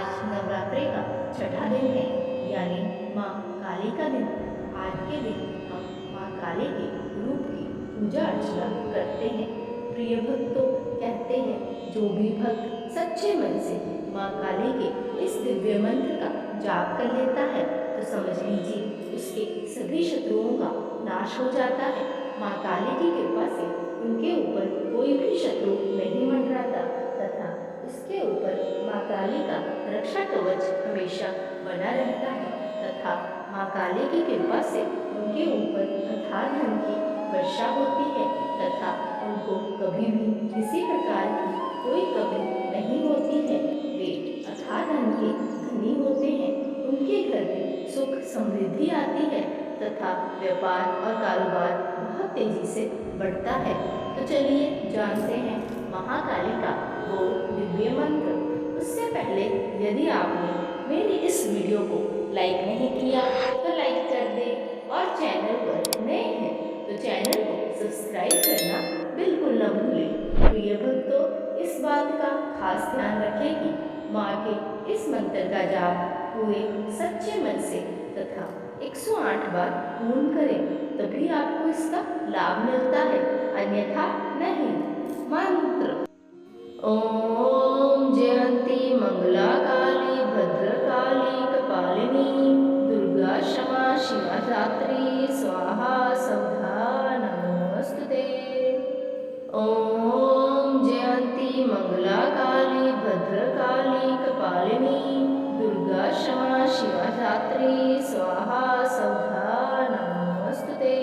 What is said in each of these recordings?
आज नवरात्रि का छठा दिन है, यानी माँ काली का दिन। आज के दिन हम माँ काली के रूप की पूजा अर्चना करते हैं। प्रिय भक्तों, कहते हैं जो भी भक्त सच्चे मन से माँ काली के इस दिव्य मंत्र का जाप कर लेता है तो समझ लीजिए उसके सभी शत्रुओं का नाश हो जाता है। माँ काली की कृपा से उनके ऊपर कोई भी शत्रु नहीं मंडराता तथा उसके ऊपर माँ काली का रक्षा कवच हमेशा बना रहता है तथा माँ काली की कृपा से उनके ऊपर अथाह धन की वर्षा होती है तथा उनको कभी भी किसी प्रकार की कोई कमी नहीं होती है। वे अथाह धन के धनी होते हैं। उनके घर में सुख समृद्धि आती है तथा व्यापार और कारोबार बहुत तेजी से बढ़ता है। तो चलिए जानते हैं महाकाली का वो दिव्य मंत्र। उससे पहले यदि आपने मेरी इस वीडियो को लाइक नहीं किया तो लाइक कर दें और चैनल पर नए हैं तो चैनल को सब्सक्राइब करना बिल्कुल न भूलें। प्रिय भक्तों, इस बात का खास ध्यान रखें कि माँ के इस मंत्र का जाप पूरे सच्चे मन से तथा 108 बार पूर्ण करें, तभी आपको इसका लाभ मिलता है, अन्यथा नहीं। मंत्र: ओम जयंती मंगला काली भद्रकाली कपालिनी दुर्गा क्षमा शिवा धात्री स्वाहा सौधा नमोस्तुते। ओम जयंती मंगला काली भद्रकाली कपालिनी दुर्गा क्षमा शिवा धात्री स्वाहा सौधा नमोस्तुते।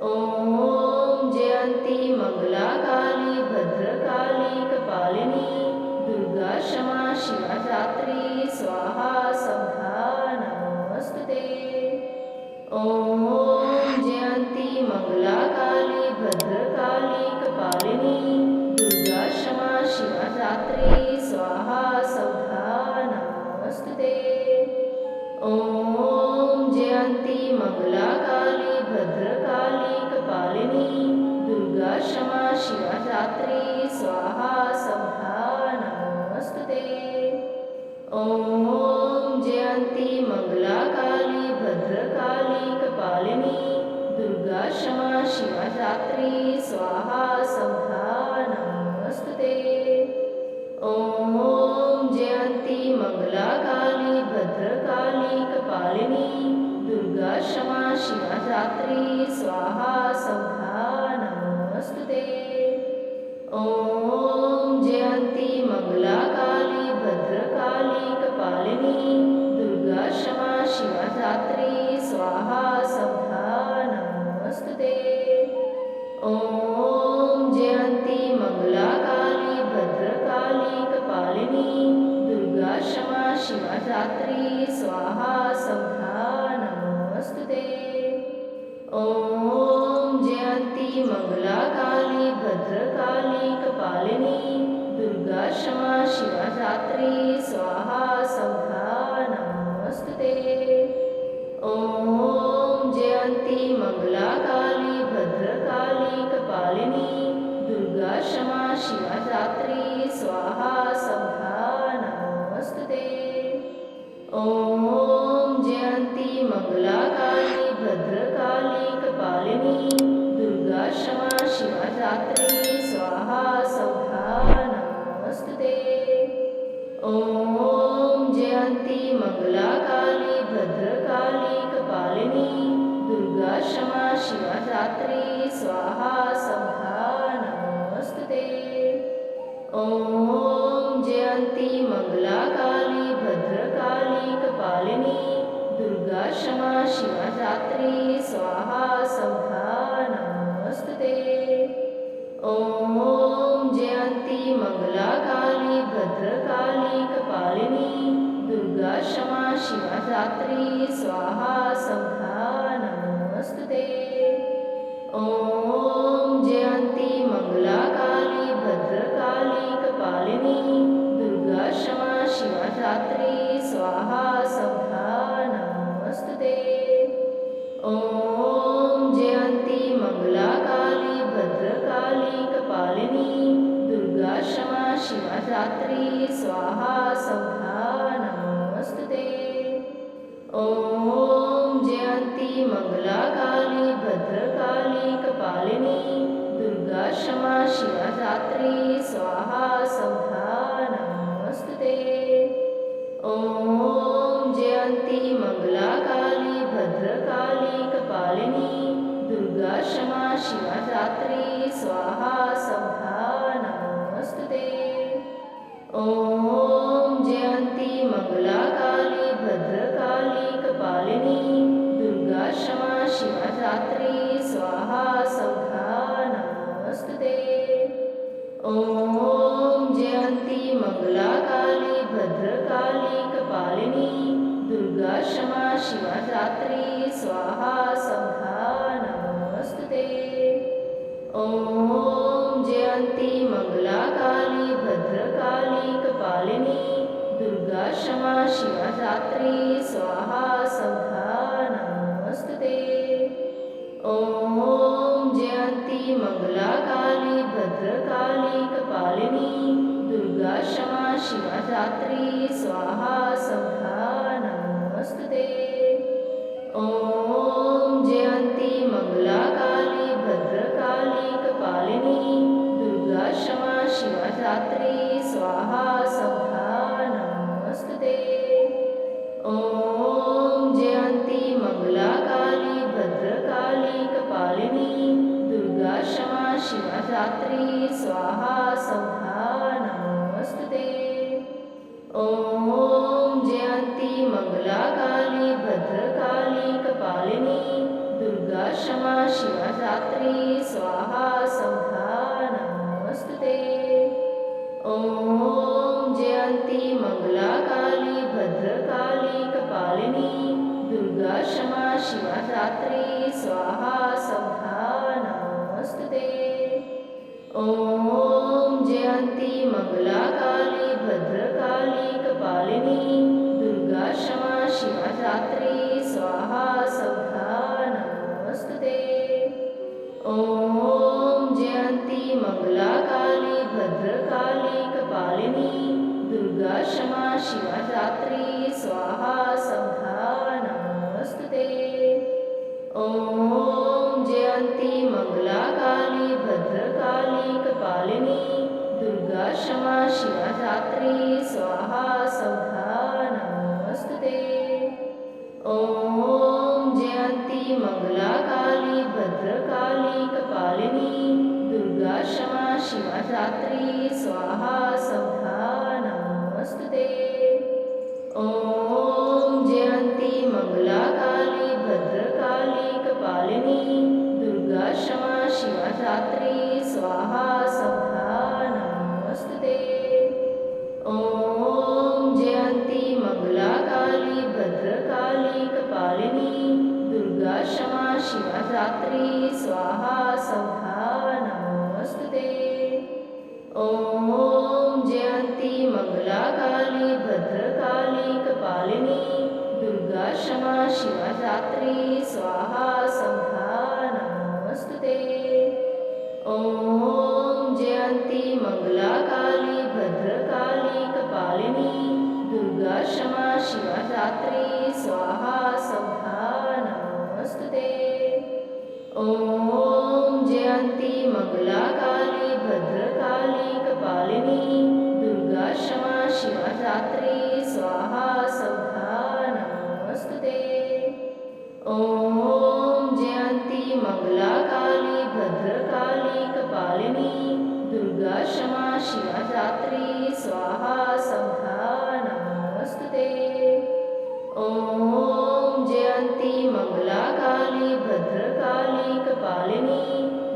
ओम जयंती मंगला काली भद्रकाली कपालिनी दुर्गा क्षमा शिवा धात्री स्वाहा सौधा नमोस्तुते। ओम जयंती मंगला काली भद्रकाली कपालिनी दुर्गा क्षमा शिवा धात्री स्वाहा सौधा नमोस्तुते। ओम जयंती मंगला काली भद्रकाली कपालिनी दुर्गा क्षमा शिवा धात्री स्वाहा सौधा नमोस्तुते। ओम जयंती मंगला काली भद्रकाली कपालिनी दुर्गा क्षमा शिवा धात्री स्वाहा सौधा नमोस्तुते। ओम जयंती मंगला काली भद्रकाली कपालिनी दुर्गा क्षमा शिवा धात्री स्वाहा सौधा नमोस्तुते। ओम जयंती मंगला काली भद्रकाली कपालिनी दुर्गा क्षमा शिवा धात्री स्वाहा सौधा नमोस्तुते। ओम जयंती मंगला काली भद्रकाली कपालिनी दुर्गा क्षमा शिवा धात्री स्वाहा सौधा नमोस्तुते। ओम जयंती मंगला काली भद्रकाली कपालिनी दुर्गा क्षमा शिवा धात्री स्वाहा सौधा नमोस्तुते। ओम जयंती मंगला काली भद्रकाली कपालिनी दुर्गा क्षमा शिवा धात्री स्वाहा सौधा नमोस्तुते। ओम जयंती मंगला काली भद्रकाली कपालिनी दुर्गा क्षमा शिवा धात्री स्वाहा सौधा नमोस्तुते। ओम जयंती मंगला काली भद्रकाली कपालिनी दुर्गा क्षमा शिवा धात्री स्वाहा सौधा नमोस्तुते। ओम जयंती मंगला काली भद्रकाली कपालिनी दुर्गा क्षमा शिवा धात्री स्वाहा सौधा नमोस्तुते। ओम जयंती मंगला काली भद्रकाली कपालिनी दुर्गा क्षमा शिवा धात्री स्वाहा सौधा नमोस्तुते। ओम जयंती मंगला काली भद्रकाली कपालिनी दुर्गा क्षमा शिवा धात्री स्वाहा सौधा नमोस्तुते। ओम जयंती मंगला काली भद्रकाली कपालिनी दुर्गा क्षमा शिवा धात्री स्वाहा सौधा नमोस्तुते। ॐ जयन्ती मंगला काली भद्रकाली कपालिनी दुर्गा क्षमा शिवा धात्री स्वाहा सौधा नमोस्तुते। ॐ जयन्ती मंगला काली भद्रकाली कपालिनी दुर्गा क्षमा शिवा धात्री स्वाहा सौधा नमोस्तुते। ॐ जयन्ती मंगला काली भद्रकाली कपालिनी दुर्गा क्षमा शिवा धात्री स्वाहा सौधा नमोस्तुते। ॐ जयन्ती मंगला काली भद्रकाली कपालिनी दुर्गा क्षमा शिवा धात्री स्वाहा सौधा नमोस्तुते। ॐ जयन्ती मंगला काली भद्रकाली कपालिनी दुर्गा क्षमा शिवा धात्री स्वाहा सौधा नमोस्तुते। ॐ जयन्ती मंगला काली भद्रकाली कपालिनी दुर्गा क्षमा शिवा धात्री स्वाहा सौधा नमोस्तुते। ॐ जयन्ती मंगला काली भद्रकाली कपालिनी दुर्गा क्षमा शिवा धात्री स्वाहा सौधा नमोस्तुते। ॐ जयन्ती मंगला काली भद्रकाली कपालिनी दुर्गा क्षमा शिवा धात्री स्वाहा सौधा नमोस्तुते। ॐ जयन्ती मंगला काली भद्रकाली कपालिनी दुर्गा क्षमा शिवा धात्री स्वाहा सौधा नमोस्तुते। ॐ जयन्ती मंगला काली भद्रकाली कपालिनी दुर्गा क्षमा शिवा धात्री स्वाहा सौधा नमोस्तुते। ॐ जयन्ती मंगला काली भद्रकाली कपालिनी दुर्गा क्षमा शिवा धात्री स्वाहा सौधा नमोस्तुते। ॐ जयन्ती मंगला काली भद्रकाली कपालिनी दुर्गा क्षमा शिवा धात्री स्वाहा सौधा नमोस्तुते। ॐ जयन्ती मंगला काली भद्रकाली कपालिनी दुर्गा क्षमा शिवा धात्री स्वाहा सौधा नमोस्तुते। ॐ जयन्ती मंगला काली भद्रकाली कपालिनी दुर्गा क्षमा शिवा धात्री स्वाहा सौधा नमोस्तुते। ॐ जयन्ती मंगला काली भद्रकाली कपालिनी दुर्गा क्षमा शिवा धात्री स्वाहा सौधा नमोस्तुते। ॐ जयन्ती मंगला काली भद्रकाली कपालिनी दुर्गा क्षमा शिवा धात्री स्वाहा सौधा नमोस्तुते। ॐ जयन्ती मंगला काली भद्रकाली कपालिनी दुर्गा क्षमा शिवा धात्री स्वाहा सौधा नमोस्तुते। ॐ जयन्ती मंगला काली भद्रकाली कपालिनी दुर्गा क्षमा शिवा धात्री स्वाहा सौधा नमोस्तुते। ॐ जयन्ती मंगला काली भद्रकाली कपालिनी दुर्गा क्षमा शिवा धात्री स्वाहा सौधा नमोस्तुते। ॐ जयन्ती मंगला काली भद्रकाली कपालिनी दुर्गा क्षमा शिवा धात्री स्वाहा सौधा नमोस्तुते। ॐ जयन्ती मंगला काली भद्रकाली कपालिनी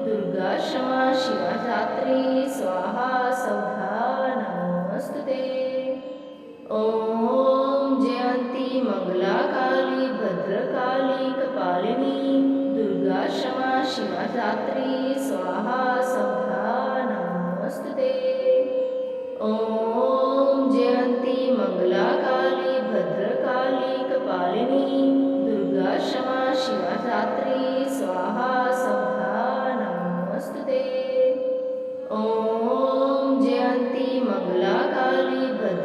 दुर्गा क्षमा शिवा धात्री स्वाहा सौधा नमोस्तुते। ॐ जयन्ती मंगला काली भद्रकाली कपालिनी दुर्गा क्षमा शिवा धात्री स्वाहा सौधा नमोस्तुते। ॐ जयन्ती मंगला काली भद्रकाली कपालिनी दुर्गा क्षमा शिवा धात्री स्वाहा सौधा नमोस्तुते। ॐ जयन्ती मंगला काली भद्रकाली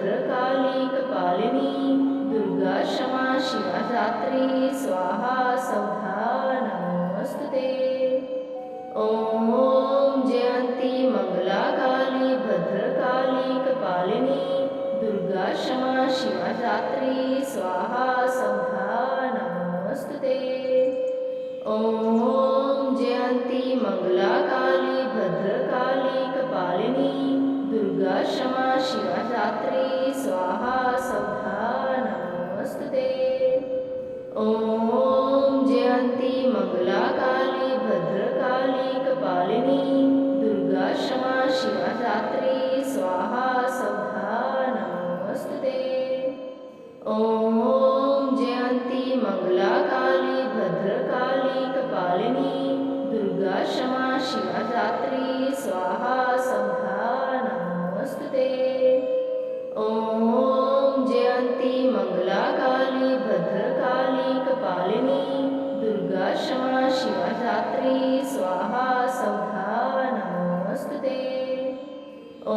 क्षमा शिवा धात्री स्वाहा सौधा नमोऽस्तुते। ॐ जयन्ती मंगला काली भद्रकाली कपालिनी दुर्गा क्षमा शिवा धात्री स्वाहा सौधा नमोऽस्तुते। ॐ जयन्ती मंगला काली भद्रकाली कपालिनी दुर्गा क्षमा शिवा धात्री स्वाहा सौधा नमोऽस्तुते। ॐ जयन्ती मंगला काली भद्रकाली कपालिनी दुर्गा क्षमा शिवा धात्री स्वाहा सौधा नमोऽस्तुते। ॐ जयन्ती मंगला काली भद्रकाली कपालिनी दुर्गा क्षमा शिवा धात्री स्वाहा सौधा नमोऽस्तुते। ॐ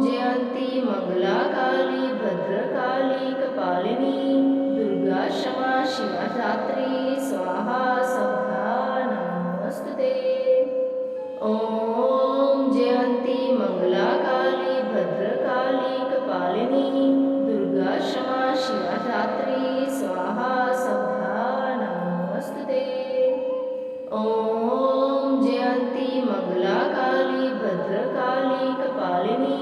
जयन्ती मंगला काली भद्रकाली कपालिनी दुर्गा क्षमा शिवा धात्री स्वाहा सौधा नमोऽस्तुते। ॐ जयन्ती मंगला काली भद्रकाली कपालिनी दुर्गा क्षमा शिवा धात्री स्वाहा सौधा नमोऽस्तुते। ॐ जयन्ती मंगला काली भद्रकाली कपालिनी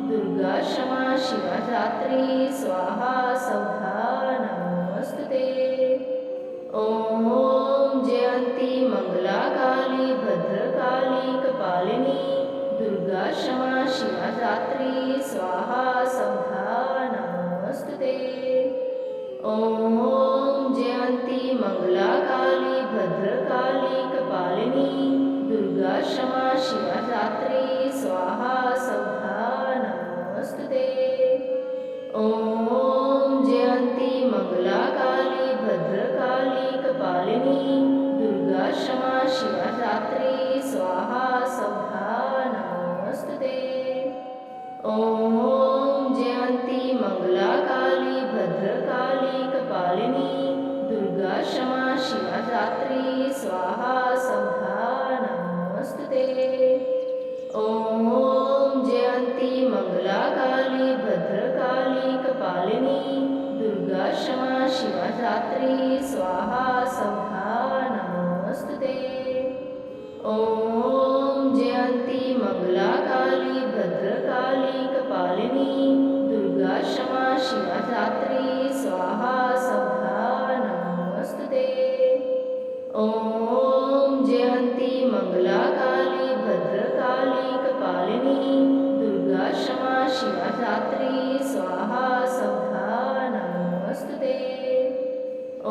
दुर्गा क्षमा शिवा धात्री स्वाहा सौधा नमोऽस्तुते। ॐ जयन्ती मंगला काली भद्रकाली कपालिनी दुर्गा क्षमा शिवा धात्री स्वाहा सौधा नमोऽस्तुते। ॐ जयन्ती मंगला काली भद्रकाली कपालिनी दुर्गा क्षमा शिवा धात्री स्वाहा सौधा नमोऽस्तुते। ॐ जयन्ती मंगला काली भद्रकाली कपालिनी दुर्गा क्षमा शिवा धात्री स्वाहा सौधा नमोऽस्तुते। ॐ जयन्ती मंगला काली भद्रकाली कपालिनी दुर्गा क्षमा शिवा धात्री स्वाहा सौधा नमोऽस्तुते। ॐ जयन्ती मंगला काली भद्रकाली कपालिनी दुर्गा क्षमा शिवा धात्री स्वाहा सौधा नमोऽस्तुते। ॐ जयन्ती मंगला काली भद्रकाली कपालिनी दुर्गा क्षमा शिवा धात्री स्वाहा सौधा नमोऽस्तुते। ॐ जयन्ती मंगला काली भद्रकाली कपालिनी दुर्गा क्षमा शिवा धात्री स्वाहा सौधा नमोऽस्तुते। ॐ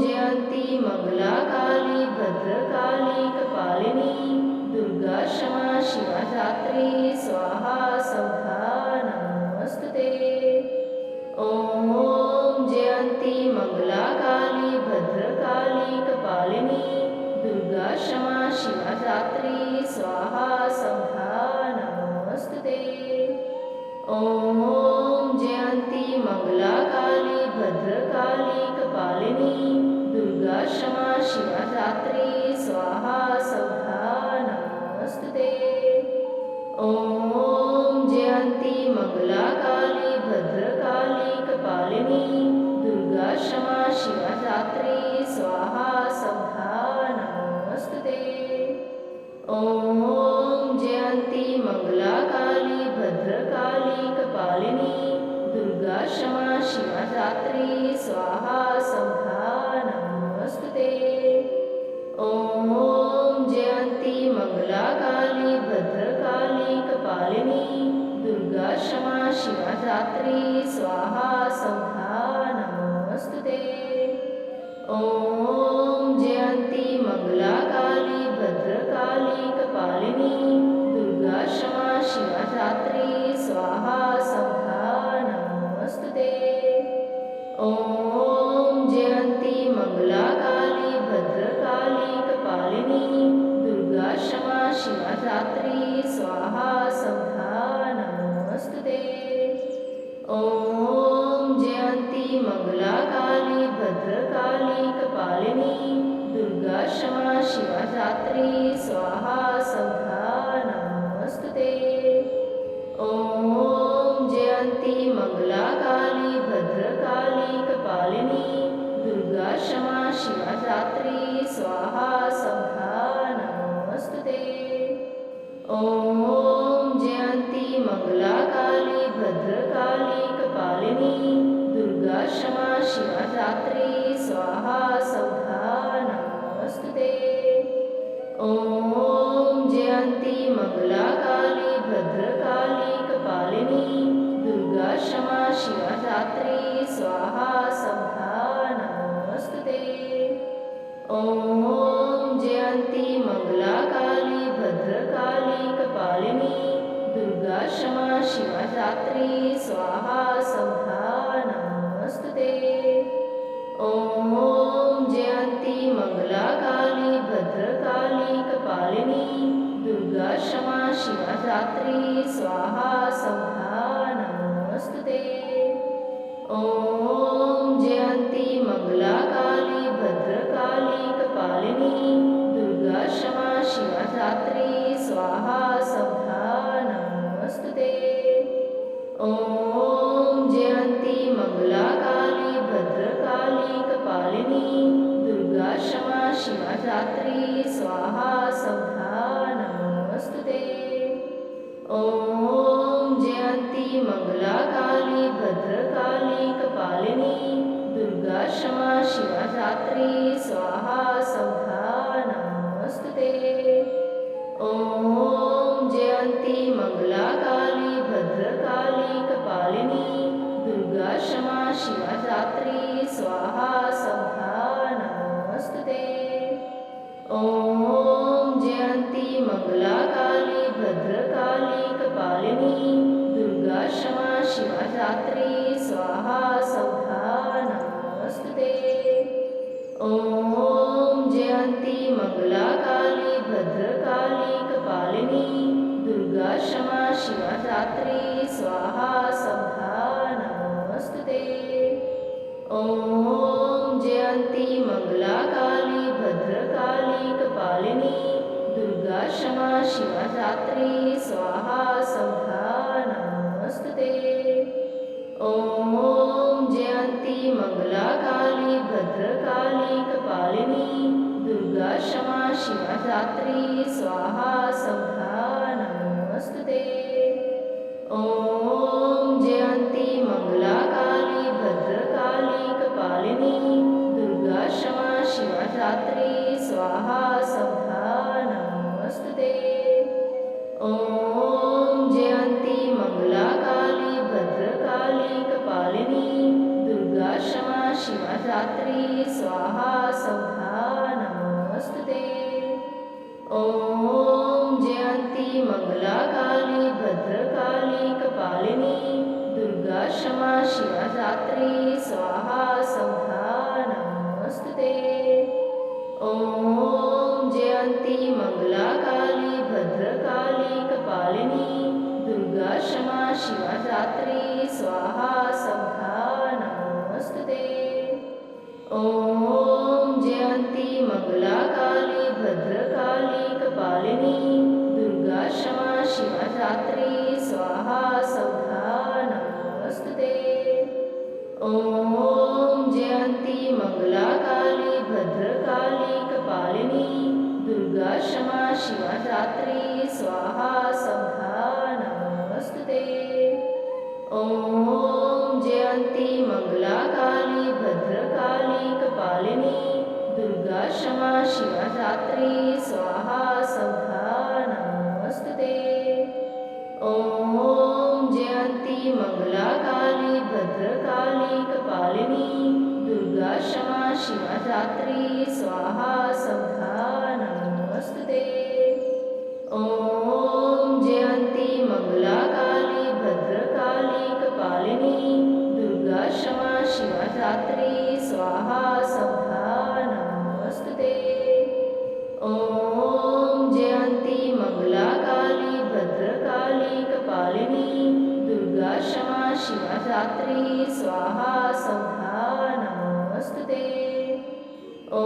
जयन्ती मंगला काली भद्रकाली कपालिनी दुर्गा क्षमा शिवा धात्री स्वाहा सौधा नमोऽस्तुते। ॐ जयन्ती मंगला काली भद्रकाली कपालिनी दुर्गा क्षमा शिवा धात्री स्वाहा सौधा नमोऽस्तुते। ॐ जयन्ती मंगला काली भद्रकाली कपालिनी दुर्गा क्षमा शिवा धात्री स्वाहा सौधा नमोऽस्तुते। ॐ जयन्ती मंगला काली भद्रकाली कपालिनी दुर्गा क्षमा शिवा धात्री स्वाहा सौधा नमोऽस्तुते। ॐ जयन्ती मंगला काली भद्रकाली कपालिनी दुर्गा क्षमा शिवा धात्री स्वाहा सौधा नमोऽस्तुते। ॐ जयन्ती मंगला काली भद्रकाली कपालिनी दुर्गा क्षमा शिवा धात्री स्वाहा सौधा नमोऽस्तुते। ॐ जयन्ती मंगला काली भद्रकाली कपालिनी दुर्गा क्षमा शिवा धात्री स्वाहा सौधा नमोऽस्तुते। ॐ जयन्ती मंगला काली भद्रकाली कपालिनी दुर्गा क्षमा शिवा धात्री स्वाहा सौधा नमोऽस्तुते। ॐ जयन्ती मंगला काली भद्रकाली कपालिनी दुर्गा क्षमा शिवा धात्री स्वाहा सौधा नमोऽस्तुते। ॐ जयन्ती शिवधात्री स्वाहा सौधा नमोऽस्तुते। ॐ जयन्ती मंगला काली भद्रकाली कपालिनी दुर्गा क्षमा शिवधात्री स्वाहा सौधा नमोऽस्तुते। ॐ जयन्ती मंगला काली भद्रकाली कपालिनी दुर्गा क्षमा शिवधात्री स्वाहा सौधा नमोऽस्तुते। ॐ जयन्ती मंगला काली भद्रकाली कपालिनी दुर्गा क्षमा शिवधात्री स्वाहा सौधा नमोऽस्तुते। ॐ जयन्ती मंगला काली भद्रकाली कपालिनी दुर्गा क्षमा शिवधात्री स्वाहा सौधा नमोऽस्तुते। ॐ जयन्ती मंगला काली भद्रकाली कपालिनी दुर्गा क्षमा शिवधात्री स्वाहा सौधा नमोऽस्तुते। ॐ जयन्ती मंगला काली भद्रकाली कपालिनी दुर्गा क्षमा शिवधात्री स्वाहा सौधा नमोऽस्तुते। ॐ जयन्ती मंगला काली भद्रकाली कपालिनी दुर्गा क्षमा शिवधात्री स्वाहा सौधा नमोऽस्तुते। ॐ जयन्ती मंगला काली भद्रकाली कपालिनी दुर्गा क्षमा शिवधात्री स्वाहा सौधा नमोऽस्तुते। ॐ जयन्ती मंगला काली भद्रकाली कपालिनी दुर्गा क्षमा शिवधात्री स्वाहा सौधा नमोऽस्तुते। ॐ जयन्ती मंगला काली भद्रकाली कपालिनी दुर्गा क्षमा शिवधात्री स्वाहा सौधा नमोऽस्तुते। ॐ जयन्ती मंगला काली भद्रकाली कपालिनी दुर्गा क्षमा शिवधात्री स्वाहा सौधा नमोऽस्तुते। ॐ जयन्ती मंगला काली भद्रकाली कपालिनी दुर्गा क्षमा शिवधात्री स्वाहा सौधा नमोऽस्तुते। ॐ जयन्ती मंगला काली भद्रकाली कपालिनी दुर्गा क्षमा शिवधात्री स्वाहा सौधा नमोऽस्तुते। ॐ जयन्ती मंगला काली भद्रकाली कपालिनी दुर्गा क्षमा शिवधात्री स्वाहा सौधा नमोऽस्तुते। ॐ जयन्ती मंगला काली भद्रकाली कपालिनी दुर्गा क्षमा शिवधात्री स्वाहा सौधा नमोऽस्तुते। ॐ जयन्ती मंगला काली भद्रकाली कपालिनी दुर्गा क्षमा शिवधात्री स्वाहा सौधा नमोऽस्तुते। ॐ जयन्ती मंगला काली भद्रकाली कपालिनी दुर्गा क्षमा शिवधात्री स्वाहा सौधा नमोऽस्तुते। ॐ जयन्ती मंगला काली भद्रकाली कपालिनी दुर्गा क्षमा शिवधात्री स्वाहा सौधा नमोऽस्तुते। ॐ जयन्ती मंगला काली भद्रकाली कपालिनी दुर्गा क्षमा शिवधात्री स्वाहा सौधा नमोऽस्तुते। ॐ जयन्ती मंगला काली भद्रकाली कपालिनी दुर्गा क्षमा शिवधात्री स्वाहा सौधा नमोऽस्तुते। ॐ जयन्ती मंगला काली भद्रकाली कपालिनी दुर्गा क्षमा शिवधात्री स्वाहा सौधा नमोऽस्तुते। ॐ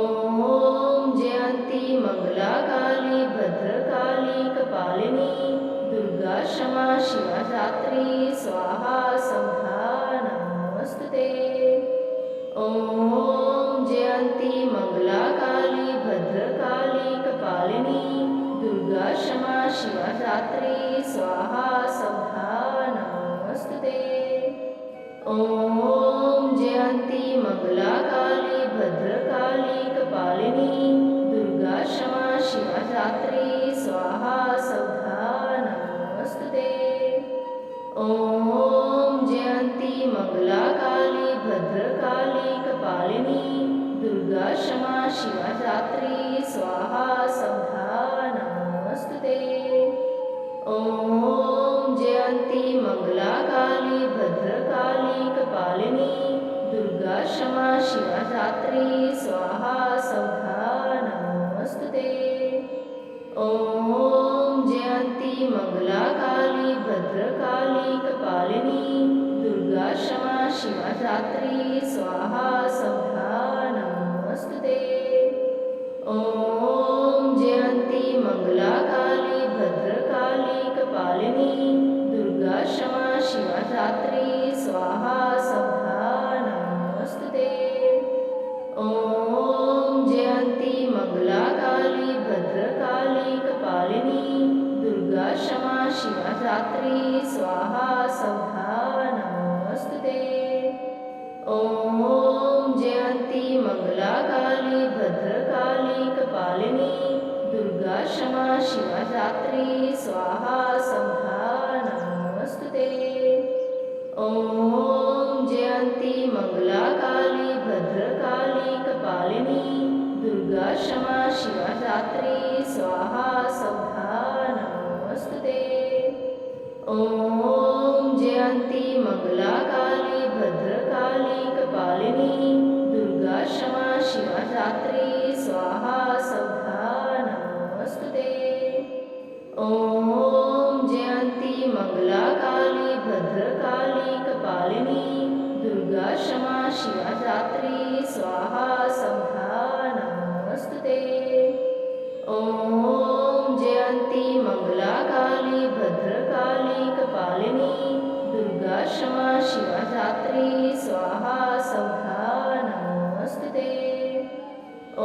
जयन्ती मंगला काली भद्रकाली कपालिनी दुर्गा क्षमा शिवधात्री स्वाहा सौधा नमोऽस्तुते। ॐ जयन्ती मंगला काली भद्रकाली कपालिनी दुर्गा क्षमा शिवधात्री स्वाहा सौधा नमोऽस्तुते। ॐ जयन्ती मंगला भद्रकाली कपालिनी दुर्गा क्षमा शिवा धात्री स्वाहा स्वधा नमोस्तुते। ॐ जयंती मंगला काली भद्रकाली कपालिनी दुर्गा क्षमा शिवा धात्री स्वाहा स्वधा नमोस्तुते। ॐ जयंती मंगला काली भद्रकाली कपालिनी दुर्गा क्षमा शिवा धात्री स्वाहा स्वधा नमोस्तुते। ॐ जयंती मंगला काली भद्रकाली कपालिनी दुर्गा क्षमा शिवा धात्री स्वाहा स्वधा नमोस्तुते। ॐ जयंती मंगला काली भद्रकाली कपालिनी दुर्गा क्षमा शिवा धात्री स्वाहा स्वधा नमोस्तुते। ॐ जयंती मंगला काली भद्रकाली कपालिनी दुर्गा क्षमा शिवा धात्री स्वाहा स्वधा नमोस्तुते। ॐ जयंती मंगला काली भद्रकाली कपालिनी दुर्गा क्षमा शिवा धात्री स्वाहा स्वधा नमोस्तुते। ॐ जयंती मंगला काली भद्रकाली कपालिनी दुर्गा क्षमा शिवा धात्री स्वाहा स्वधा नमोस्तुते। ॐ जयंती मंगला काली भद्रकाली कपालिनी दुर्गा क्षमा शिवा धात्री स्वाहा स्वधा नमोस्तुते। ॐ जयंती मंगला काली भद्रकाली कपालिनी दुर्गा क्षमा शिवा धात्री स्वाहा स्वधा नमोस्तुते। ॐ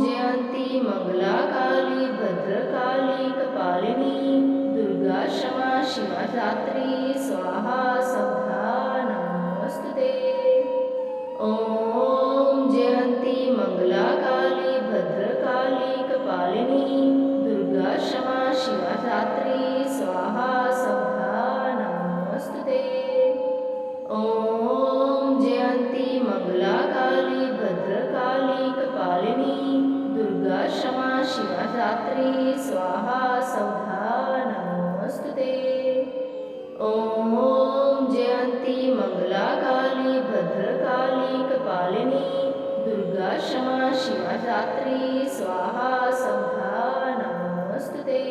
जयंती मंगला काली भद्रकाली कपालिनी दुर्गा क्षमा शिवा धात्री स्वाहा स्वधा नमोस्तुते। ॐ जयंती मंगला काली भद्रकाली कपालिनी दुर्गा क्षमा शिवा धात्री स्वाहा स्वधा नमोस्तुते। ॐ जयंती मंगला काली भद्रकाली कपालिनी दुर्गा क्षमा शिवा धात्री स्वाहा स्वधा नमोस्तुते। ॐ जयंती मंगला काली भद्रकाली कपालिनी दुर्गा क्षमा शिवा धात्री स्वाहा स्वधा नमोस्तुते।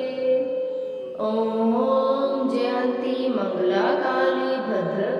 ॐ जयंती मंगला काली भद्र